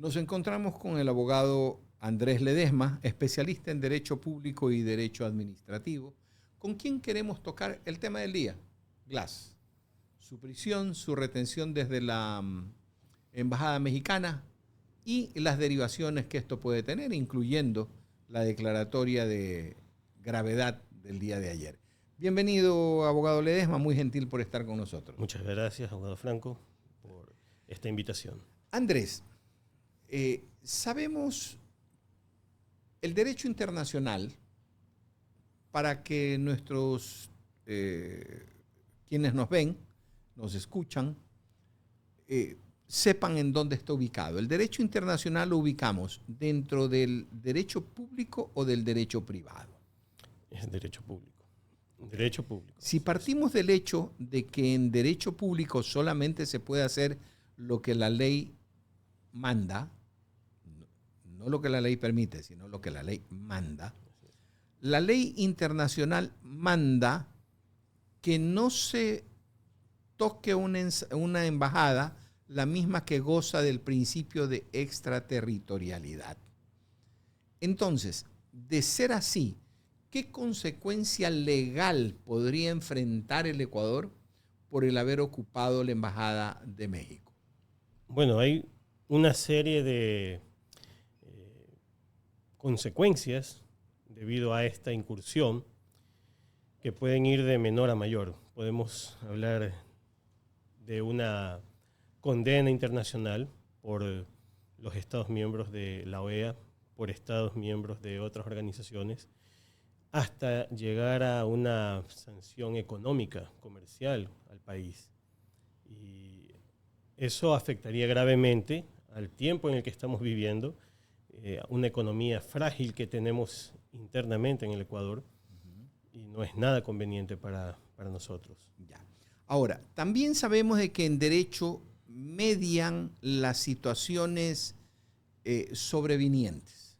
Nos encontramos con el abogado Andrés Ledesma, especialista en Derecho Público y Derecho Administrativo, con quien queremos tocar el tema del día, Glass. Su prisión, su retención desde la Embajada Mexicana y las derivaciones que esto puede tener, incluyendo la declaratoria de gravedad del día de ayer. Bienvenido, abogado Ledesma, muy gentil por estar con nosotros. Muchas gracias, abogado Franco, por esta invitación. Andrés, sabemos el derecho internacional para que nuestros, quienes nos ven, nos escuchan, sepan en dónde está ubicado. El derecho internacional lo ubicamos dentro del derecho público o del derecho privado. Es derecho público. Derecho público. Si partimos del hecho de que en derecho público solamente se puede hacer lo que la ley manda, no lo que la ley permite, sino lo que la ley manda, la ley internacional manda que no se toque una embajada la misma que goza del principio de extraterritorialidad. Entonces, de ser así, ¿qué consecuencia legal podría enfrentar el Ecuador por el haber ocupado la Embajada de México? Bueno, hay una serie de consecuencias debido a esta incursión que pueden ir de menor a mayor. Podemos hablar de una condena internacional por los Estados miembros de la OEA, por Estados miembros de otras organizaciones, hasta llegar a una sanción económica, comercial al país. Y eso afectaría gravemente al tiempo en el que estamos viviendo, una economía frágil que tenemos internamente en el Ecuador, y no es nada conveniente para nosotros. Ya. Ahora, también sabemos de que en derecho median las situaciones sobrevinientes,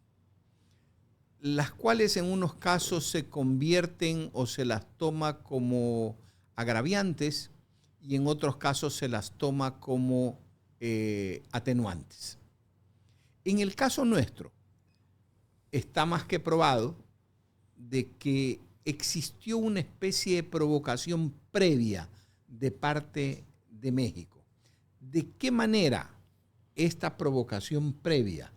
las cuales en unos casos se convierten o se las toma como agraviantes y en otros casos se las toma como atenuantes. En el caso nuestro, está más que probado de que existió una especie de provocación previa de parte de México. ¿De qué manera esta provocación previa,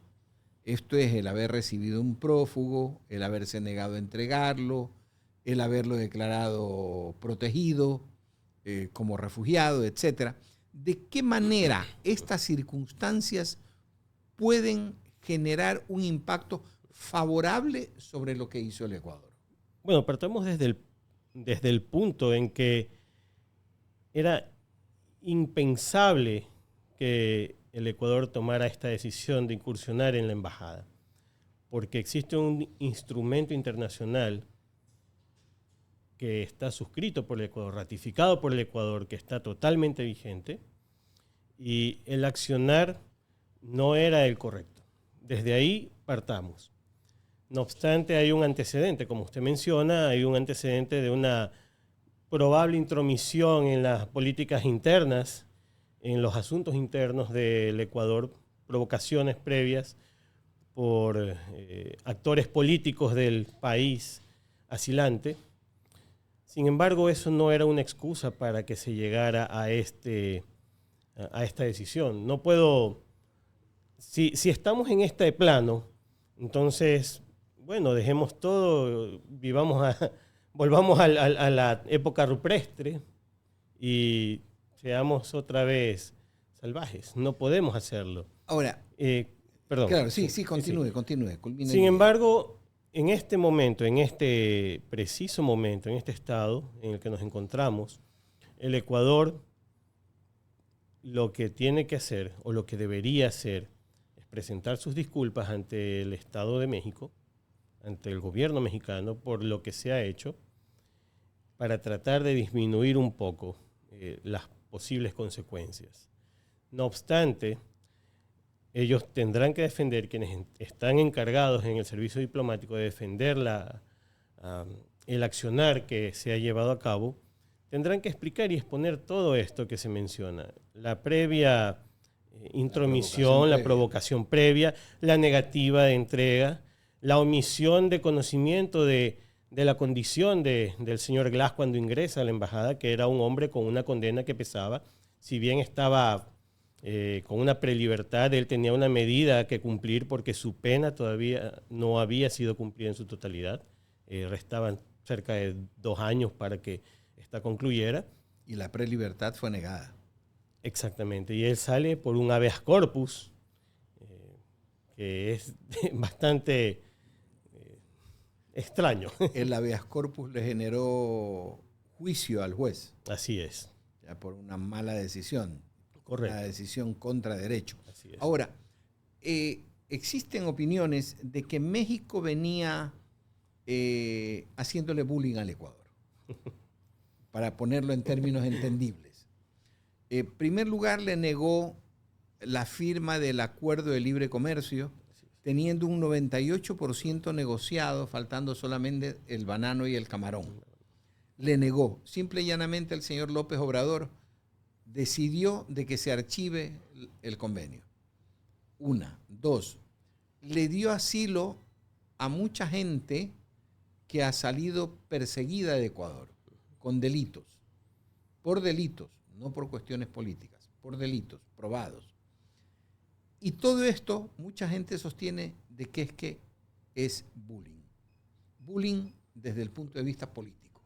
esto es el haber recibido un prófugo, el haberse negado a entregarlo, el haberlo declarado protegido como refugiado, etcétera, de qué manera estas circunstancias pueden generar un impacto favorable sobre lo que hizo el Ecuador? Bueno, partamos desde el punto en que era impensable que el Ecuador tomara esta decisión de incursionar en la embajada, porque existe un instrumento internacional que está suscrito por el Ecuador, ratificado por el Ecuador, que está totalmente vigente, y el accionar no era el correcto. Desde ahí partamos. No obstante, hay un antecedente, como usted menciona, hay un antecedente de una probable intromisión en las políticas internas, en los asuntos internos del Ecuador, provocaciones previas por actores políticos del país asilante. Sin embargo, eso no era una excusa para que se llegara a esta decisión. No puedo... Si estamos en este plano, entonces, bueno, dejemos todo, volvamos a la época rupestre y seamos otra vez salvajes. No podemos hacerlo. Ahora, perdón. claro, sí, continúe. Sin embargo, en este momento, en este preciso momento, en este estado en el que nos encontramos, el Ecuador lo que tiene que hacer, o lo que debería hacer, es presentar sus disculpas ante el Estado de México, ante el gobierno mexicano, por lo que se ha hecho, para tratar de disminuir un poco las posibles consecuencias. No obstante, ellos tendrán que defender, quienes están encargados en el servicio diplomático de defender el accionar que se ha llevado a cabo, tendrán que explicar y exponer todo esto que se menciona. La previa intromisión, la provocación previa, la negativa de entrega, la omisión de conocimiento de la condición del señor Glass cuando ingresa a la embajada, que era un hombre con una condena que pesaba. Si bien estaba con una prelibertad, él tenía una medida que cumplir porque su pena todavía no había sido cumplida en su totalidad. Restaban cerca de 2 años para que esta concluyera. Y la prelibertad fue negada. Exactamente. Y él sale por un habeas corpus, que es bastante extraño. El habeas corpus le generó juicio al juez. Así es. Ya por una mala decisión. Correcto. Una decisión contra derecho. Así es. Ahora, existen opiniones de que México venía haciéndole bullying al Ecuador, para ponerlo en términos entendibles. En primer lugar, le negó la firma del Acuerdo de Libre Comercio, teniendo un 98% negociado, faltando solamente el banano y el camarón. Le negó. Simple y llanamente el señor López Obrador decidió de que se archive el convenio. 1. 2. Le dio asilo a mucha gente que ha salido perseguida de Ecuador, con delitos, por delitos, no por cuestiones políticas, por delitos probados. Y todo esto, mucha gente sostiene de que es bullying. Bullying desde el punto de vista político.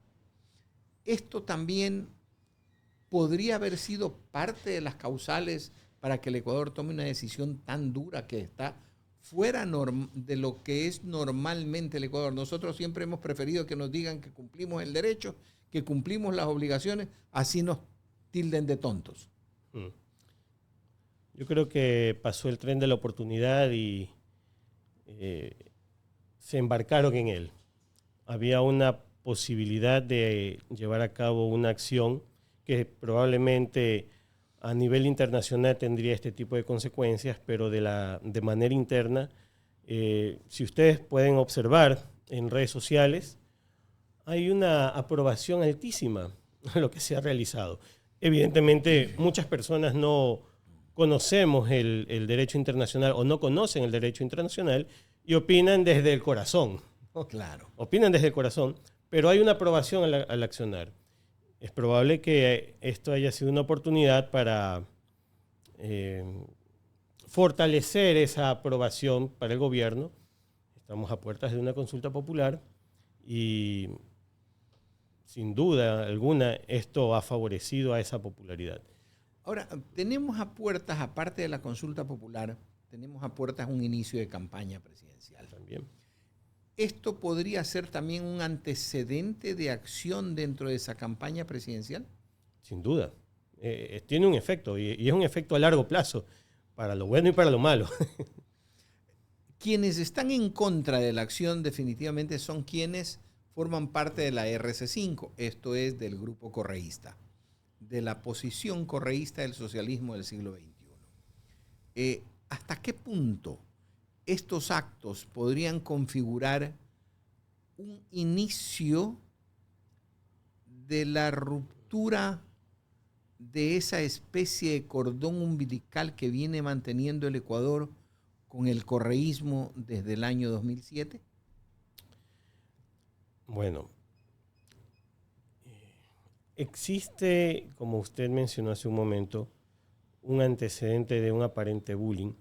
Esto también podría haber sido parte de las causales para que el Ecuador tome una decisión tan dura que está fuera de lo que es normalmente el Ecuador. Nosotros siempre hemos preferido que nos digan que cumplimos el derecho, que cumplimos las obligaciones, así nos tilden de tontos. Yo creo que pasó el tren de la oportunidad y se embarcaron en él. Había una posibilidad de llevar a cabo una acción que probablemente a nivel internacional tendría este tipo de consecuencias, pero de manera interna, si ustedes pueden observar en redes sociales, hay una aprobación altísima a lo que se ha realizado. Evidentemente, muchas personas no conocemos el derecho internacional o no conocen el derecho internacional y opinan desde el corazón. Claro. Opinan desde el corazón, pero hay una aprobación al accionar. Es probable que esto haya sido una oportunidad para fortalecer esa aprobación para el gobierno. Estamos a puertas de una consulta popular y sin duda alguna esto ha favorecido a esa popularidad. Ahora, tenemos a puertas, aparte de la consulta popular, tenemos a puertas un inicio de campaña presidencial. También. ¿Esto podría ser también un antecedente de acción dentro de esa campaña presidencial? Sin duda. Tiene un efecto y es un efecto a largo plazo, para lo bueno y para lo malo. Quienes están en contra de la acción definitivamente son quienes forman parte de la RC5, esto es del grupo correísta, de la posición correísta del socialismo del siglo XXI. ¿Hasta qué punto estos actos podrían configurar un inicio de la ruptura de esa especie de cordón umbilical que viene manteniendo el Ecuador con el correísmo desde el año 2007? Bueno, existe, como usted mencionó hace un momento, un antecedente de un aparente bullying,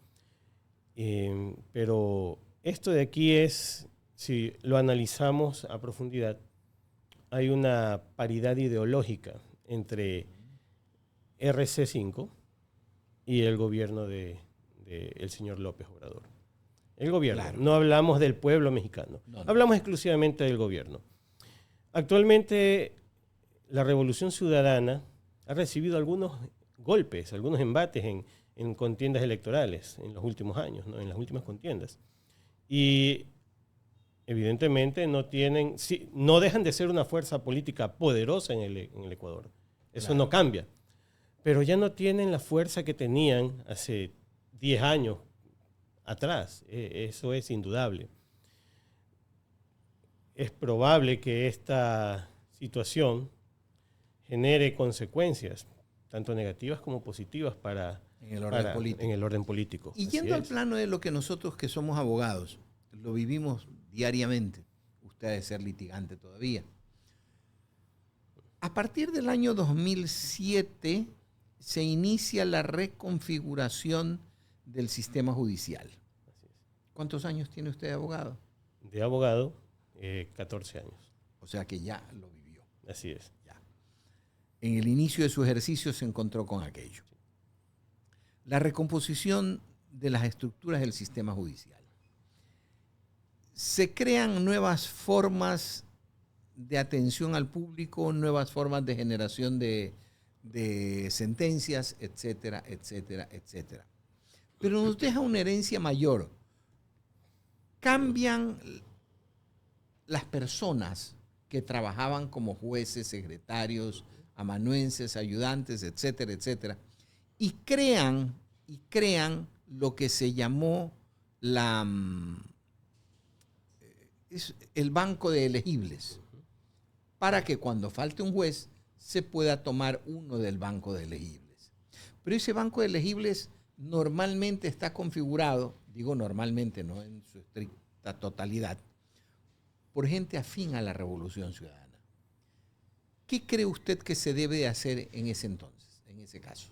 pero esto de aquí es, si lo analizamos a profundidad, hay una paridad ideológica entre RC5 y el gobierno del señor López Obrador. El gobierno, claro. No hablamos del pueblo mexicano, no. Hablamos exclusivamente del gobierno. Actualmente la Revolución Ciudadana ha recibido algunos golpes, algunos embates en contiendas electorales en los últimos años, ¿no? En las últimas contiendas. Y evidentemente no dejan de ser una fuerza política poderosa en el Ecuador. Eso claro. No cambia. Pero ya no tienen la fuerza que tenían hace 10 años atrás. Eso es indudable. Es probable que esta situación genere consecuencias, tanto negativas como positivas, para En el orden político. En el orden político. Y yendo al plano de lo que nosotros que somos abogados, lo vivimos diariamente. Usted ha de ser litigante todavía. A partir del año 2007 se inicia la reconfiguración del sistema judicial. Así es. ¿Cuántos años tiene usted de abogado? De abogado, 14 años. O sea que ya lo vivió. Así es. Ya. En el inicio de su ejercicio se encontró con aquello. La recomposición de las estructuras del sistema judicial. Se crean nuevas formas de atención al público, nuevas formas de generación de sentencias, etcétera, etcétera, etcétera. Pero nos deja una herencia mayor. Cambian las personas que trabajaban como jueces, secretarios, amanuenses, ayudantes, etcétera, etcétera, y crean lo que se llamó el banco de elegibles, para que cuando falte un juez se pueda tomar uno del banco de elegibles. Pero ese banco de elegibles normalmente está configurado, digo normalmente, no en su estricta totalidad, por gente afín a la Revolución Ciudadana. ¿Qué cree usted que se debe de hacer en ese entonces, en ese caso?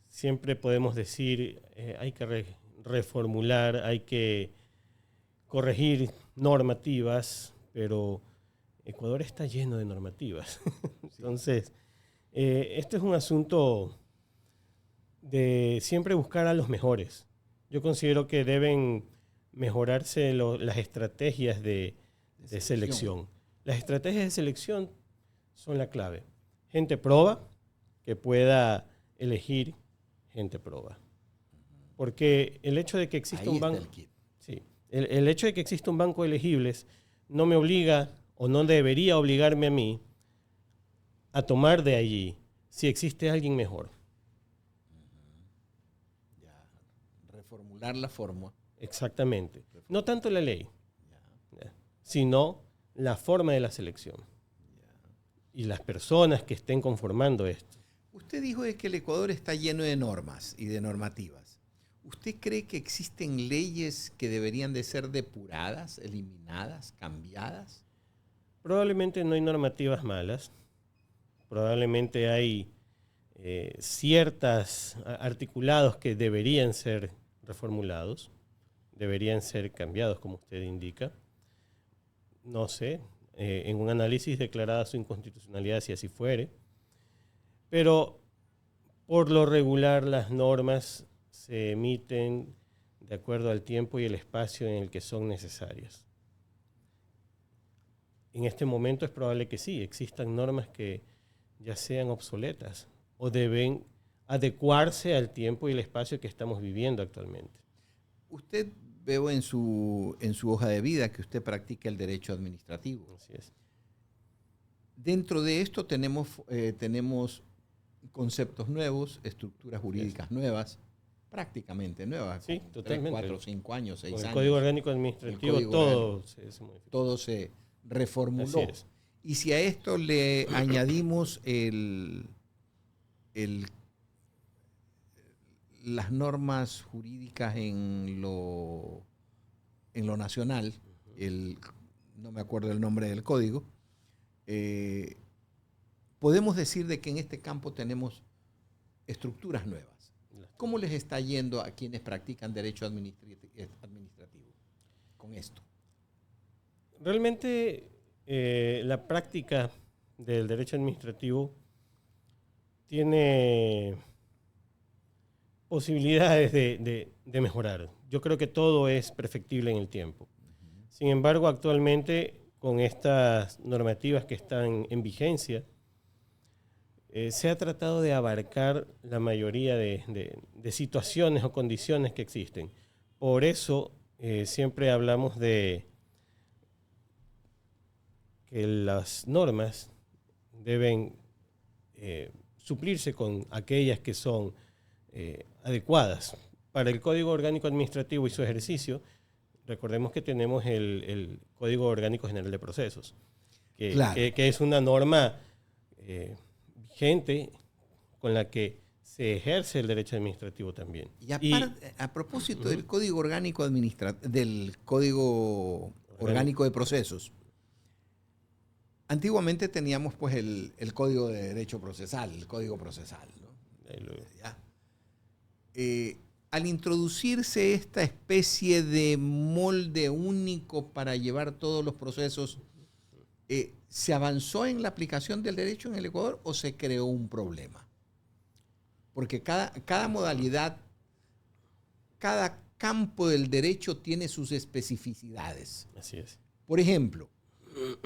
Siempre podemos decir, hay que reformular, hay que corregir normativas, pero Ecuador está lleno de normativas. Entonces, este es un asunto de siempre buscar a los mejores. Yo considero que deben mejorarse las estrategias de selección. Las estrategias de selección son la clave. Gente proba que pueda elegir gente proba. Porque el hecho de que exista un banco... Sí, el hecho de que exista un banco de elegibles no me obliga o no debería obligarme a mí a tomar de allí si existe alguien mejor. Ya, reformular la forma. Exactamente. No tanto la ley, sino la forma de la selección. Y las personas que estén conformando esto. Usted dijo que el Ecuador está lleno de normas y de normativas. ¿Usted cree que existen leyes que deberían de ser depuradas, eliminadas, cambiadas? Probablemente no hay normativas malas. Probablemente hay ciertos articulados que deberían ser reformulados, deberían ser cambiados, como usted indica. No sé, en un análisis declarada su inconstitucionalidad, si así fuere. Pero por lo regular las normas se emiten de acuerdo al tiempo y el espacio en el que son necesarias. En este momento es probable que sí, existan normas que ya sean obsoletas o deben adecuarse al tiempo y el espacio que estamos viviendo actualmente. Usted veo en su hoja de vida que usted practica el derecho administrativo. Así es. Dentro de esto tenemos conceptos nuevos, estructuras jurídicas nuevas, prácticamente nuevas. Sí, totalmente. 3, 4, 5 años, 6 años. El Código Orgánico Administrativo, todo se modificó. Todo se reformuló. Así es. Y si a esto le añadimos las normas jurídicas en lo nacional, no me acuerdo el nombre del código, podemos decir de que en este campo tenemos estructuras nuevas. ¿Cómo les está yendo a quienes practican derecho administrativo con esto? Realmente la práctica del derecho administrativo tiene posibilidades de mejorar. Yo creo que todo es perfectible en el tiempo. Sin embargo, actualmente, con estas normativas que están en vigencia, se ha tratado de abarcar la mayoría de situaciones o condiciones que existen. Por eso siempre hablamos de que las normas deben suplirse con aquellas que son adecuadas. Para el Código Orgánico Administrativo y su ejercicio, recordemos que tenemos el Código Orgánico General de Procesos, que es una norma vigente con la que se ejerce el derecho administrativo también. Y aparte, a propósito del Código Orgánico del Código Orgánico de Procesos, antiguamente teníamos pues el Código de Derecho Procesal, el Código Procesal, ¿no? Al introducirse esta especie de molde único para llevar todos los procesos, ¿se avanzó en la aplicación del derecho en el Ecuador o se creó un problema? Porque cada modalidad, cada campo del derecho tiene sus especificidades. Así es. Por ejemplo,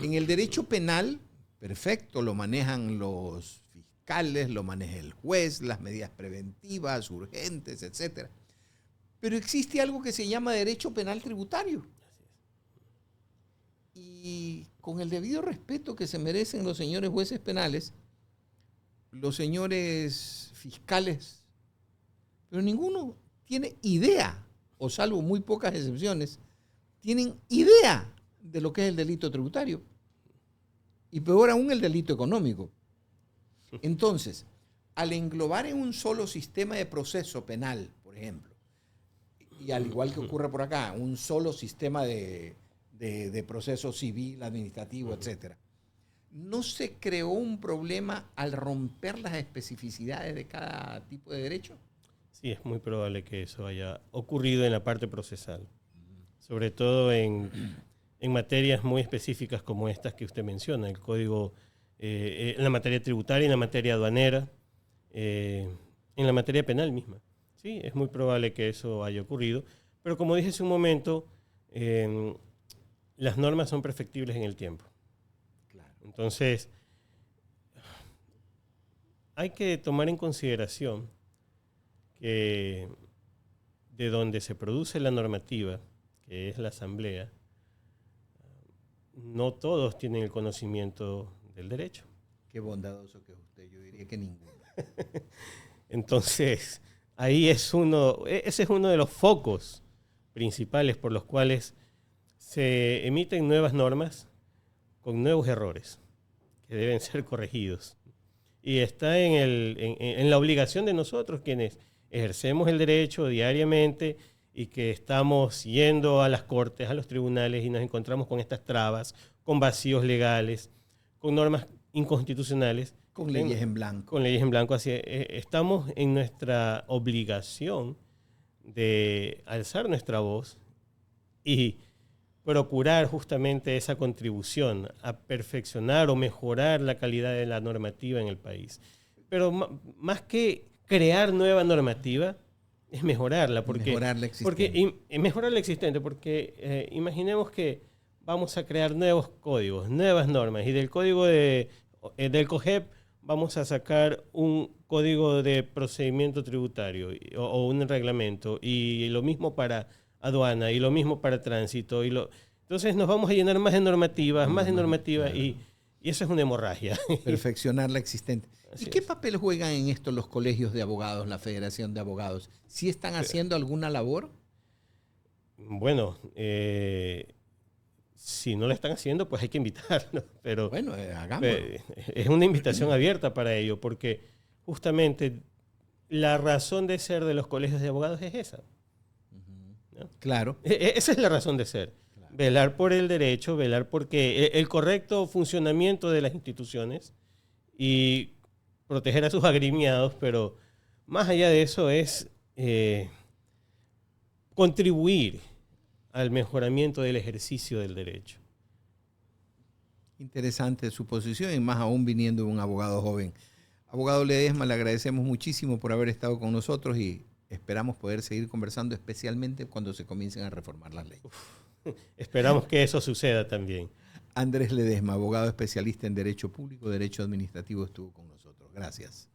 en el derecho penal, perfecto, lo manejan los fiscales, lo maneja el juez, las medidas preventivas, urgentes, etc. Pero existe algo que se llama derecho penal tributario. Y con el debido respeto que se merecen los señores jueces penales, los señores fiscales, pero ninguno tiene idea, o salvo muy pocas excepciones, tienen idea de lo que es el delito tributario. Y peor aún el delito económico. Entonces, al englobar en un solo sistema de proceso penal, por ejemplo, y al igual que ocurre por acá, un solo sistema de proceso civil, administrativo, etcétera, ¿no se creó un problema al romper las especificidades de cada tipo de derecho? Sí, es muy probable que eso haya ocurrido en la parte procesal, sobre todo en materias muy específicas como estas que usted menciona, el código, en la materia tributaria, en la materia aduanera, en la materia penal misma. Sí, es muy probable que eso haya ocurrido, pero como dije hace un momento, las normas son perfectibles en el tiempo. Claro. Entonces, hay que tomar en consideración que de donde se produce la normativa, que es la Asamblea, no todos tienen el conocimiento del derecho. Qué bondadoso que es usted, yo diría que ninguno. Entonces, ese es uno de los focos principales por los cuales se emiten nuevas normas con nuevos errores que deben ser corregidos. Y está en la obligación de nosotros, quienes ejercemos el derecho diariamente y que estamos yendo a las cortes, a los tribunales y nos encontramos con estas trabas, con vacíos legales, con normas inconstitucionales. Con leyes en blanco. Con leyes en blanco. Así estamos en nuestra obligación de alzar nuestra voz y procurar justamente esa contribución a perfeccionar o mejorar la calidad de la normativa en el país. Pero más que crear nueva normativa, es mejorarla. Mejorar la existente. Mejorar la existente, porque imaginemos que vamos a crear nuevos códigos, nuevas normas, y del código del COGEP vamos a sacar un código de procedimiento tributario o un reglamento, y lo mismo para aduana, y lo mismo para tránsito. Entonces nos vamos a llenar más de normativas, claro. y eso es una hemorragia. Perfeccionar la existente. Así ¿Y qué es. papel juegan en esto los colegios de abogados, la Federación de Abogados? ¿Sí están haciendo alguna labor? Bueno, si no lo están haciendo, pues hay que invitarlos. Pero bueno, hagámoslo. Es una invitación abierta para ello, porque justamente la razón de ser de los colegios de abogados es esa. ¿No? Claro. Esa es la razón de ser. Claro. Velar por el derecho, velar porque el correcto funcionamiento de las instituciones y proteger a sus agremiados, pero más allá de eso es contribuir al mejoramiento del ejercicio del derecho. Interesante su posición, y más aún viniendo de un abogado joven. Abogado Ledesma, le agradecemos muchísimo por haber estado con nosotros y esperamos poder seguir conversando, especialmente cuando se comiencen a reformar las leyes. Esperamos que eso suceda también. Andrés Ledesma, abogado especialista en Derecho Público, Derecho Administrativo, estuvo con nosotros. Gracias.